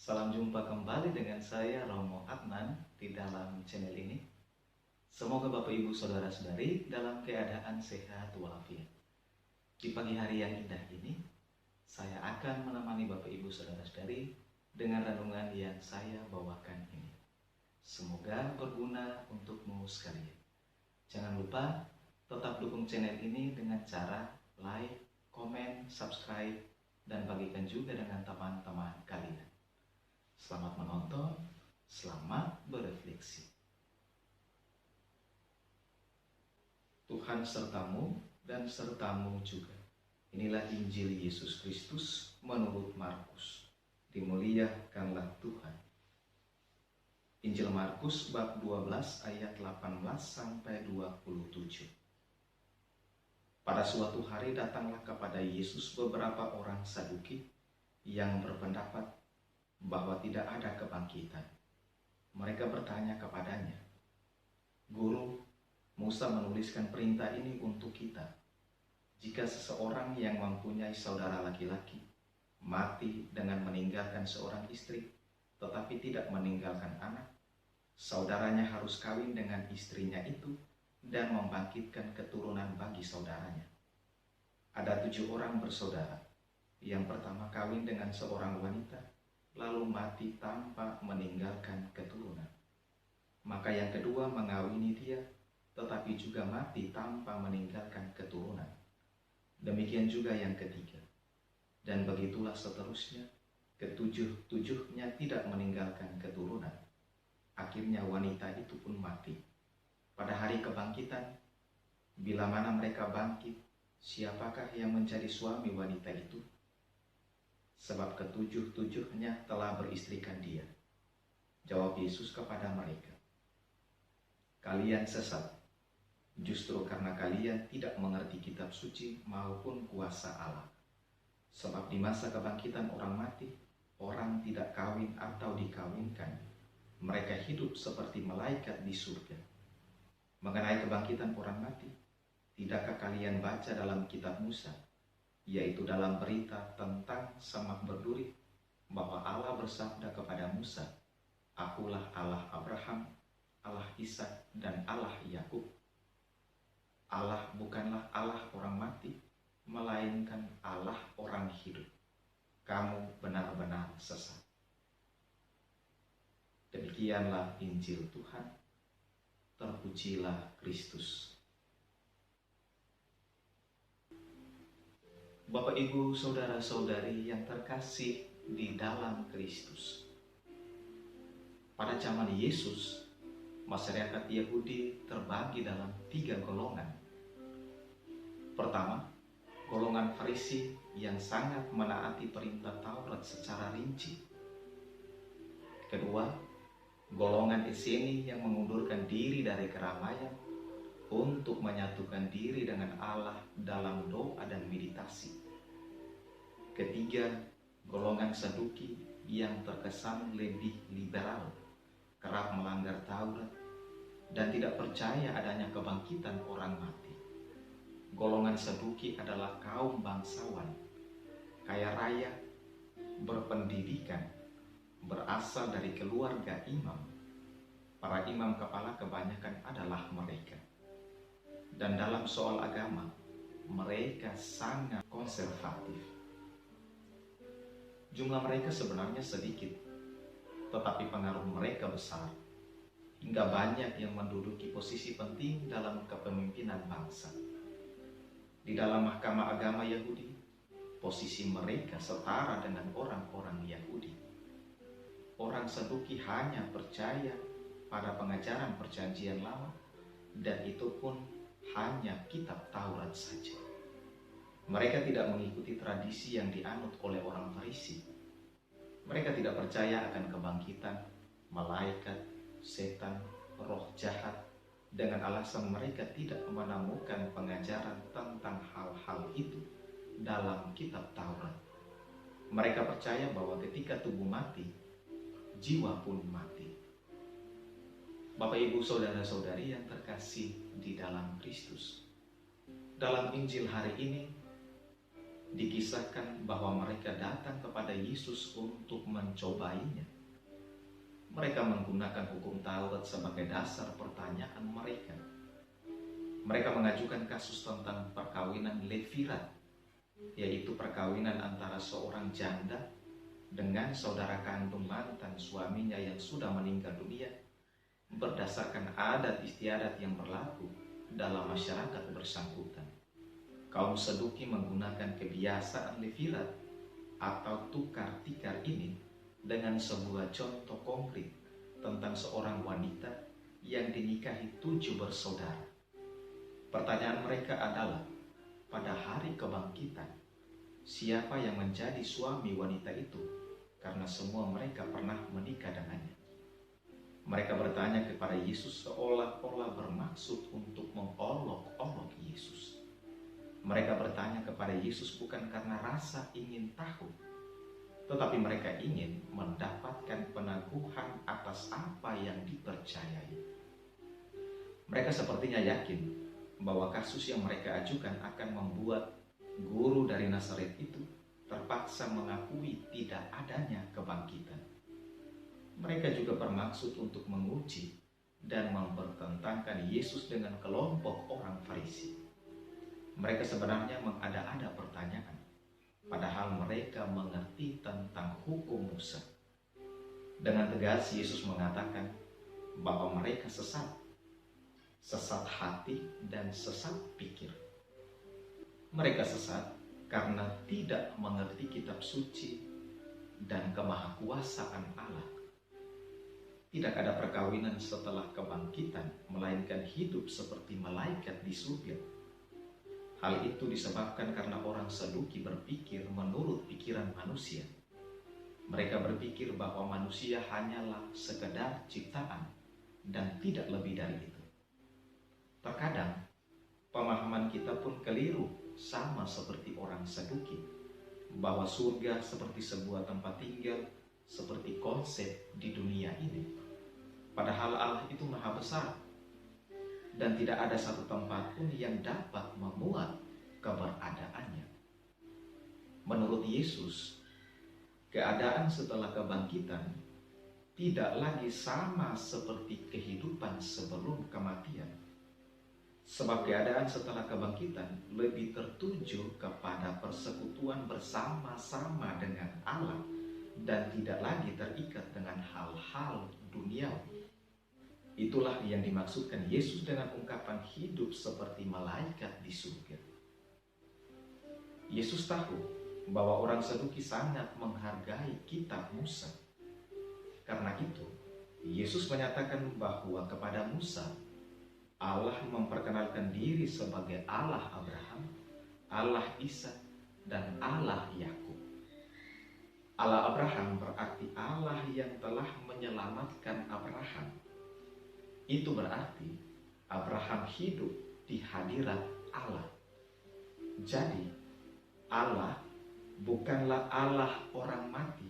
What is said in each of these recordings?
Salam jumpa kembali dengan saya Romo Adnan di dalam channel ini. Semoga Bapak Ibu Saudara-saudari dalam keadaan sehat walafiat. Di pagi hari yang indah ini, saya akan menemani Bapak Ibu Saudara-saudari dengan renungan yang saya bawakan ini. Semoga berguna untukmu sekalian. Jangan lupa tetap dukung channel ini dengan cara like, komen, subscribe, dan bagikan juga dengan teman-teman kalian. Selamat menonton, selamat berefleksi. Tuhan sertamu dan sertamu juga. Inilah Injil Yesus Kristus menurut Markus. Dimuliakanlah Tuhan. Injil Markus bab 12 ayat 18 sampai 27. Pada suatu hari datanglah kepada Yesus beberapa orang Saduki yang berpendapat bahwa tidak ada kebangkitan. Mereka bertanya kepadanya, "Guru, Musa menuliskan perintah ini untuk kita. Jika seseorang yang mempunyai saudara laki-laki mati dengan meninggalkan seorang istri, tetapi tidak meninggalkan anak, saudaranya harus kawin dengan istrinya itu dan membangkitkan keturunan bagi saudaranya. Ada 7 orang bersaudara. Yang pertama kawin dengan seorang wanita, lalu mati tanpa meninggalkan keturunan. Maka yang kedua mengawini dia, tetapi juga mati tanpa meninggalkan keturunan. Demikian juga yang ketiga. Dan begitulah seterusnya, ketujuh-tujuhnya tidak meninggalkan keturunan. Akhirnya wanita itu pun mati. Pada hari kebangkitan, bila mana mereka bangkit, siapakah yang menjadi suami wanita itu? Sebab ketujuh-tujuhnya telah beristrikan dia." Jawab Yesus kepada mereka, "Kalian sesat, justru karena kalian tidak mengerti kitab suci maupun kuasa Allah. Sebab di masa kebangkitan orang mati, orang tidak kawin atau dikawinkan. Mereka hidup seperti malaikat di surga. Mengenai kebangkitan orang mati, tidakkah kalian baca dalam kitab Musa, yaitu dalam berita tentang Samak berduri, bahwa Allah bersabda kepada Musa, 'Akulah Allah Abraham, Allah Ishak, dan Allah Yakub.' Allah bukanlah Allah orang mati, melainkan Allah orang hidup. Kamu benar-benar sesat." Demikianlah Injil Tuhan. Terpujilah Kristus. Bapak, Ibu, Saudara-saudari yang terkasih di dalam Kristus. Pada zaman Yesus, masyarakat Yahudi terbagi dalam 3 golongan. Pertama, golongan Farisi yang sangat menaati perintah Taurat secara rinci. Kedua, golongan Eseni yang mengundurkan diri dari keramaian untuk menyatukan diri dengan Allah dalam doa dan meditasi. Ketiga, golongan Saduki yang terkesan lebih liberal, kerap melanggar Taurat, dan tidak percaya adanya kebangkitan orang mati. Golongan Saduki adalah kaum bangsawan, kaya raya, berpendidikan, berasal dari keluarga imam. Para imam kepala kebanyakan adalah mereka. Dan dalam soal agama, mereka sangat konservatif. Jumlah mereka sebenarnya sedikit, tetapi pengaruh mereka besar, hingga banyak yang menduduki posisi penting dalam kepemimpinan bangsa. Di dalam mahkamah agama Yahudi, posisi mereka setara dengan orang-orang Yahudi. Orang Saduki hanya percaya pada pengajaran Perjanjian Lama, dan itu pun hanya kitab Taurat saja. Mereka tidak mengikuti tradisi yang dianut oleh orang Farisi. Mereka tidak percaya akan kebangkitan, malaikat, setan, roh jahat, dengan alasan mereka tidak menemukan pengajaran tentang hal-hal itu dalam kitab Taurat. Mereka percaya bahwa ketika tubuh mati, jiwa pun mati. Bapak, Ibu, Saudara-saudari yang terkasih di dalam Kristus, dalam Injil hari ini, Dikisahkan bahwa mereka datang kepada Yesus untuk mencobainya. Mereka menggunakan hukum Taurat sebagai dasar pertanyaan mereka. Mereka mengajukan kasus tentang perkawinan levirat, yaitu perkawinan antara seorang janda dengan saudara kandung mantan suaminya yang sudah meninggal dunia berdasarkan adat istiadat yang berlaku dalam masyarakat bersangkutan. Kaum Saduki menggunakan kebiasaan levirat atau tukar tikar ini dengan sebuah contoh konkret tentang seorang wanita yang dinikahi 7 bersaudara. Pertanyaan mereka adalah, pada hari kebangkitan, siapa yang menjadi suami wanita itu? Karena semua mereka pernah menikah dengannya. Mereka bertanya kepada Yesus seolah-olah bermaksud untuk mengolok-olok Yesus. Mereka bertanya kepada Yesus bukan karena rasa ingin tahu, tetapi mereka ingin mendapatkan peneguhan atas apa yang dipercayai. Mereka sepertinya yakin bahwa kasus yang mereka ajukan akan membuat guru dari Nazaret itu terpaksa mengakui tidak adanya kebangkitan. Mereka juga bermaksud untuk menguji dan mempertentangkan Yesus dengan kelompok orang Farisi. Mereka sebenarnya mengada-ada pertanyaan, padahal mereka mengerti tentang hukum Musa. Dengan tegas Yesus mengatakan bahwa mereka sesat hati dan sesat pikir. Mereka sesat karena tidak mengerti kitab suci dan kemahakuasaan Allah. Tidak ada perkawinan setelah kebangkitan, melainkan hidup seperti malaikat di surga. Hal itu disebabkan karena orang Saduki berpikir menurut pikiran manusia. Mereka berpikir bahwa manusia hanyalah sekedar ciptaan dan tidak lebih dari itu. Terkadang, pemahaman kita pun keliru, sama seperti orang Saduki, bahwa surga seperti sebuah tempat tinggal, seperti konsep di dunia ini. Padahal Allah itu maha besar, dan tidak ada satu tempat pun yang dapat memuat keberadaannya. Menurut Yesus, keadaan setelah kebangkitan tidak lagi sama seperti kehidupan sebelum kematian. Sebab keadaan setelah kebangkitan lebih tertuju kepada persekutuan bersama-sama dengan Allah dan tidak lagi terikat dengan hal-hal duniawi. Itulah yang dimaksudkan Yesus dengan ungkapan hidup seperti malaikat di surga. Yesus tahu bahwa orang Saduki sangat menghargai kitab Musa. Karena itu, Yesus menyatakan bahwa kepada Musa, Allah memperkenalkan diri sebagai Allah Abraham, Allah Ishak, dan Allah Yakub. Allah Abraham berarti Allah yang telah menyelamatkan Abraham. Itu berarti Abraham hidup di hadirat Allah. Jadi, Allah bukanlah Allah orang mati,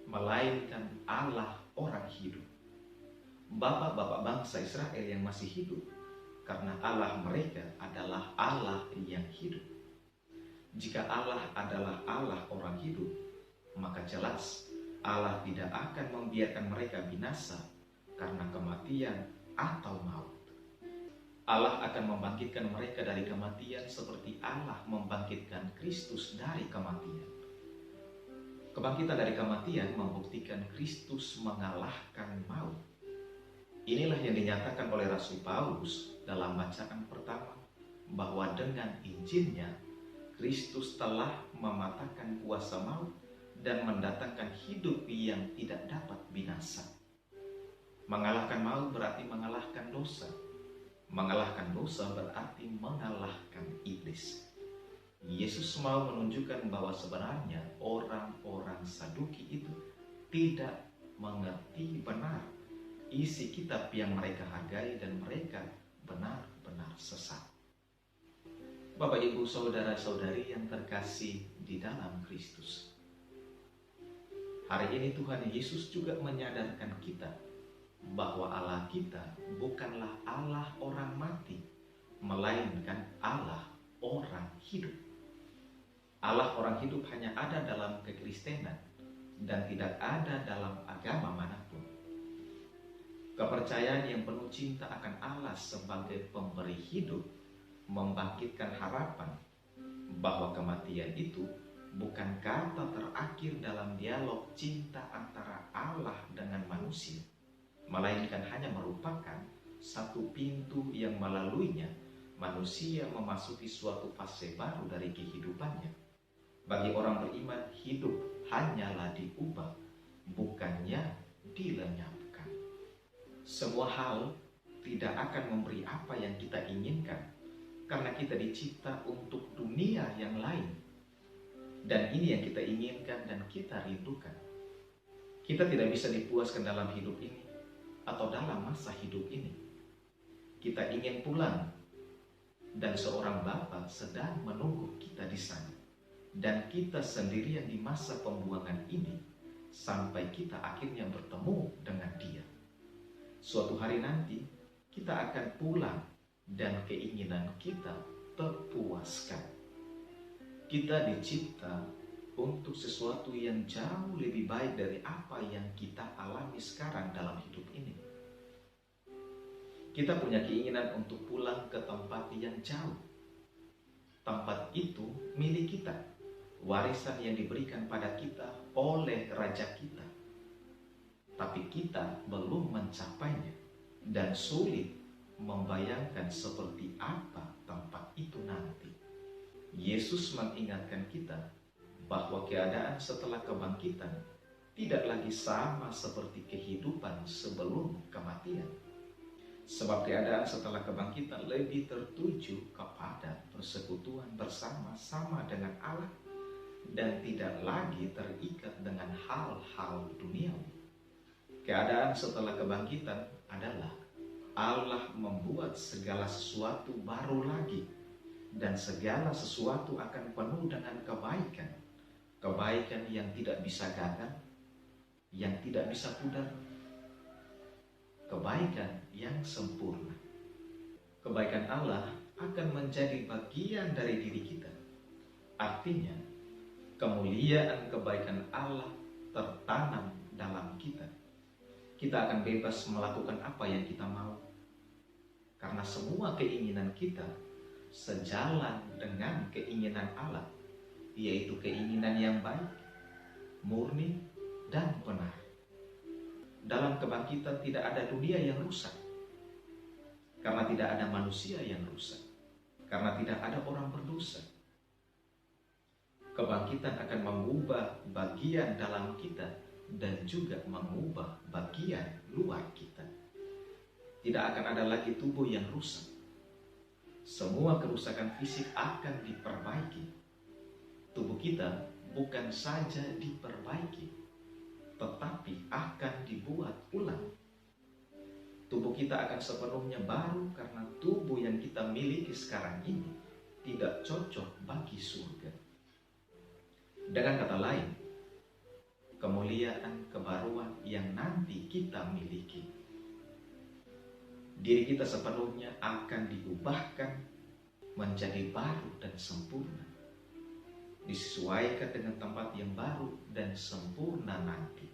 melainkan Allah orang hidup. Bapak-bapak bangsa Israel yang masih hidup, karena Allah mereka adalah Allah yang hidup. Jika Allah adalah Allah orang hidup, maka jelas Allah tidak akan membiarkan mereka binasa karena kematian atau maut. Allah akan membangkitkan mereka dari kematian seperti Allah membangkitkan Kristus dari kematian. Kebangkitan dari kematian membuktikan Kristus mengalahkan maut. Inilah yang dinyatakan oleh Rasul Paulus dalam bacaan pertama, bahwa dengan Injilnya Kristus telah mematahkan kuasa maut dan mendatangkan hidup yang tidak dapat binasa. Mengalahkan maut berarti mengalahkan dosa. Mengalahkan dosa berarti mengalahkan iblis. Yesus mau menunjukkan bahwa sebenarnya orang-orang Saduki itu tidak mengerti benar isi kitab yang mereka hargai dan mereka benar-benar sesat. Bapak, Ibu, saudara-saudari yang terkasih di dalam Kristus. Hari ini Tuhan Yesus juga menyadarkan kita bahwa Allah kita bukanlah Allah orang mati, melainkan Allah orang hidup. Allah orang hidup hanya ada dalam kekristenan dan tidak ada dalam agama manapun. Kepercayaan yang penuh cinta akan Allah sebagai pemberi hidup membangkitkan harapan bahwa kematian itu bukan kata terakhir dalam dialog cinta antara Allah dengan manusia, melainkan hanya merupakan satu pintu yang melaluinya manusia memasuki suatu fase baru dari kehidupannya. Bagi orang beriman, hidup hanyalah diubah, bukannya dilenyapkan. Semua hal tidak akan memberi apa yang kita inginkan, karena kita dicipta untuk dunia yang lain. Dan ini yang kita inginkan dan kita rindukan. Kita tidak bisa dipuaskan dalam hidup ini atau dalam masa hidup ini. Kita ingin pulang, dan seorang Bapa sedang menunggu kita di sana. Dan kita sendirian di masa pembuangan ini sampai kita akhirnya bertemu dengan Dia. Suatu hari nanti kita akan pulang dan keinginan kita terpuaskan. Kita dicipta untuk sesuatu yang jauh lebih baik dari apa yang kita alami sekarang dalam hidup ini. Kita punya keinginan untuk pulang ke tempat yang jauh. Tempat itu milik kita, warisan yang diberikan pada kita oleh Raja kita. Tapi kita belum mencapainya dan sulit membayangkan seperti apa tempat itu nanti. Yesus mengingatkan kita bahwa keadaan setelah kebangkitan tidak lagi sama seperti kehidupan sebelum kematian. Sebab keadaan setelah kebangkitan lebih tertuju kepada persekutuan bersama-sama dengan Allah dan tidak lagi terikat dengan hal-hal duniawi. Keadaan setelah kebangkitan adalah Allah membuat segala sesuatu baru lagi, dan segala sesuatu akan penuh dengan kebaikan. Kebaikan yang tidak bisa gagal, yang tidak bisa pudar. Kebaikan yang sempurna. Kebaikan Allah akan menjadi bagian dari diri kita. Artinya, kemuliaan kebaikan Allah tertanam dalam kita. Kita akan bebas melakukan apa yang kita mau, karena semua keinginan kita sejalan dengan keinginan Allah, yaitu keinginan yang baik, murni, dan benar. Dalam kebangkitan tidak ada dunia yang rusak, karena tidak ada manusia yang rusak, karena tidak ada orang berdosa. Kebangkitan akan mengubah bagian dalam kita dan juga mengubah bagian luar kita. Tidak akan ada lagi tubuh yang rusak. Semua kerusakan fisik akan diperbaiki. Tubuh kita bukan saja diperbaiki, tetapi akan dibuat ulang. Tubuh kita akan sepenuhnya baru karena tubuh yang kita miliki sekarang ini tidak cocok bagi surga. Dengan kata lain, kemuliaan kebaruan yang nanti kita miliki, diri kita sepenuhnya akan diubahkan menjadi baru dan sempurna, disesuaikan dengan tempat yang baru dan sempurna nanti.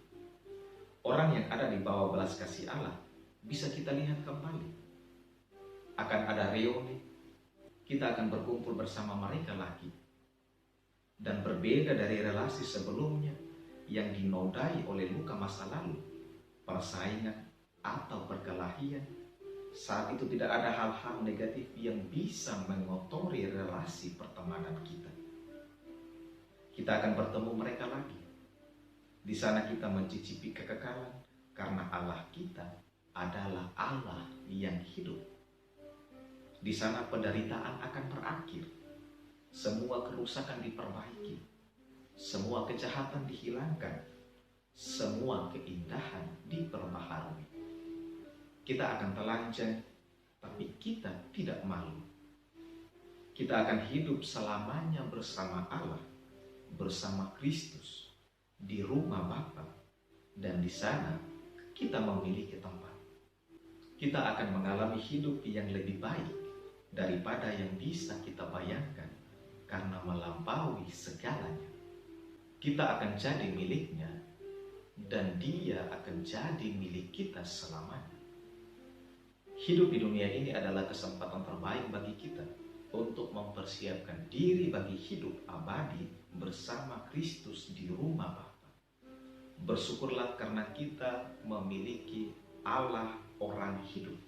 Orang yang ada di bawah belas kasih Allah bisa kita lihat kembali. Akan ada reuni, kita akan berkumpul bersama mereka lagi. Dan berbeda dari relasi sebelumnya yang dinodai oleh luka masa lalu, persaingan atau perkelahian. Saat itu tidak ada hal-hal negatif yang bisa mengotori relasi pertemanan kita. Kita akan bertemu mereka lagi. Di sana kita mencicipi kekekalan karena Allah kita adalah Allah yang hidup. Di sana penderitaan akan berakhir. Semua kerusakan diperbaiki. Semua kejahatan dihilangkan. Semua keindahan diperbaharui. Kita akan telanjang, tapi kita tidak malu. Kita akan hidup selamanya bersama Allah, bersama Kristus, di rumah Bapa, dan di sana kita memiliki tempat. Kita akan mengalami hidup yang lebih baik daripada yang bisa kita bayangkan, karena melampaui segalanya. Kita akan jadi miliknya dan dia akan jadi milik kita selamanya. Hidup di dunia ini adalah kesempatan terbaik bagi kita untuk mempersiapkan diri bagi hidup abadi bersama Kristus di rumah Bapa. Bersyukurlah karena kita memiliki Allah orang hidup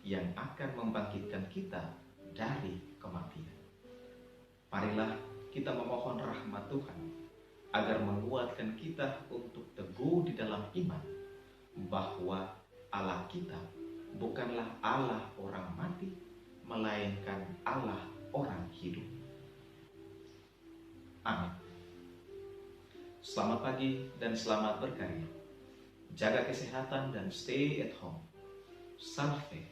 yang akan membangkitkan kita dari kematian. Marilah kita memohon rahmat Tuhan agar menguatkan kita untuk teguh di dalam iman bahwa Allah kita bukanlah Allah orang mati, melainkan Allah orang hidup. Amin. Selamat pagi dan selamat berkarya. Jaga kesehatan dan stay at home. Salve.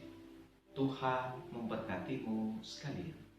Tuhan memberkatimu sekalian.